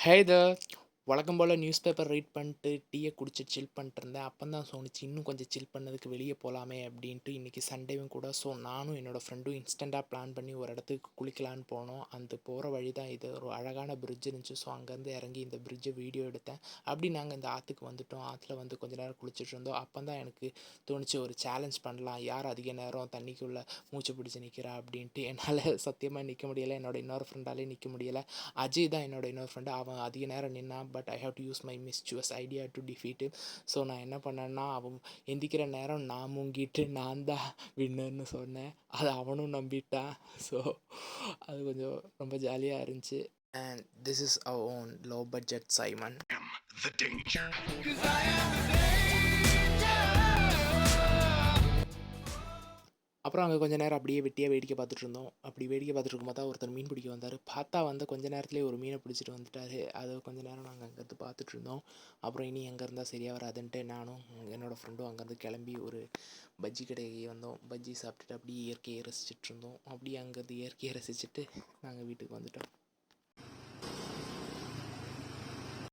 ஹே there. வழக்கம் போல் news paper read பண்ணிட்டு டீயை குடிச்சு சில் பண்ணிட்டு இருந்தேன். அப்போ தான் தோணுச்சு இன்னும் கொஞ்சம் சில் பண்ணதுக்கு வெளியே போகலாமே அப்படின்ட்டு. இன்றைக்கி சண்டேவும் கூட. ஸோ நானும் என்னோடய ஃப்ரெண்டும் இன்ஸ்டண்ட்டாக பிளான் பண்ணி ஒரு இடத்துக்கு குளிக்கலான்னு போனோம். அந்த போகிற வழி தான் இது. ஒரு அழகான பிரிட்ஜ் இருந்துச்சு. ஸோ அங்கேருந்து இறங்கி இந்த பிரிட்ஜை வீடியோ எடுத்தேன். அப்படி நாங்கள் இந்த ஆற்றுக்கு வந்துவிட்டோம். ஆற்றுல வந்து கொஞ்ச நேரம் குளிச்சுட்டு இருந்தோம். அப்போ தான் எனக்கு தோணுச்சு ஒரு சேலஞ்ச் பண்ணலாம். யார் அதிக நேரம் தண்ணிக்குள்ளே மூச்சு பிடிச்சி நிற்கிறா அப்படின்ட்டு. என்னால் சத்தியமாக நிற்க முடியலை. என்னோடய இன்னொரு ஃப்ரெண்டாலே நிற்க முடியலை. அஜய் தான் என்னோட இன்னொரு ஃப்ரெண்டு. அவன் அதிக நேரம் நின்னான். But I have to use my mischievous idea to defeat him. So நான் என்ன பண்ணேன்னா, அவன் எந்திக்கிற நேரம் நான் முங்கிட்டு நான் தான் வின்னர்னு சொன்னேன். அதை அவனும் நம்பிட்டான். ஸோ அது கொஞ்சம் ரொம்ப ஜாலியாக இருந்துச்சு. And this is our own low budget Simon. The danger. 'Cause I am the danger. அப்புறம் அங்கே கொஞ்சம் நேரம் அப்படியே வெட்டியாக வேடிக்கை பார்த்துட்டு இருந்தோம். அப்படி வேடிக்கை பார்த்துட்டு இருக்கும்போது தான் ஒருத்தர் மீன் பிடிக்க வந்தார். பார்த்தா வந்து கொஞ்ச நேரத்துலேயே ஒரு மீனை பிடிச்சிட்டு வந்துட்டார். அதை கொஞ்ச நேரம் நாங்கள் அங்கேருந்து பார்த்துட்டு இருந்தோம். அப்புறம் இனி எங்கே இருந்தால் சரியாக வராதுன்ட்டு நானும் என்னோடய ஃப்ரெண்டும் அங்கேருந்து கிளம்பி ஒரு பஜ்ஜி கடைக்கு வந்தோம். பஜ்ஜி சாப்பிட்டுட்டு அப்படியே இயற்கையை ரசிச்சுட்டு இருந்தோம். அப்படியே அங்கேருந்து இயற்கையை ரசிச்சுட்டு நாங்கள் வீட்டுக்கு வந்துட்டோம்.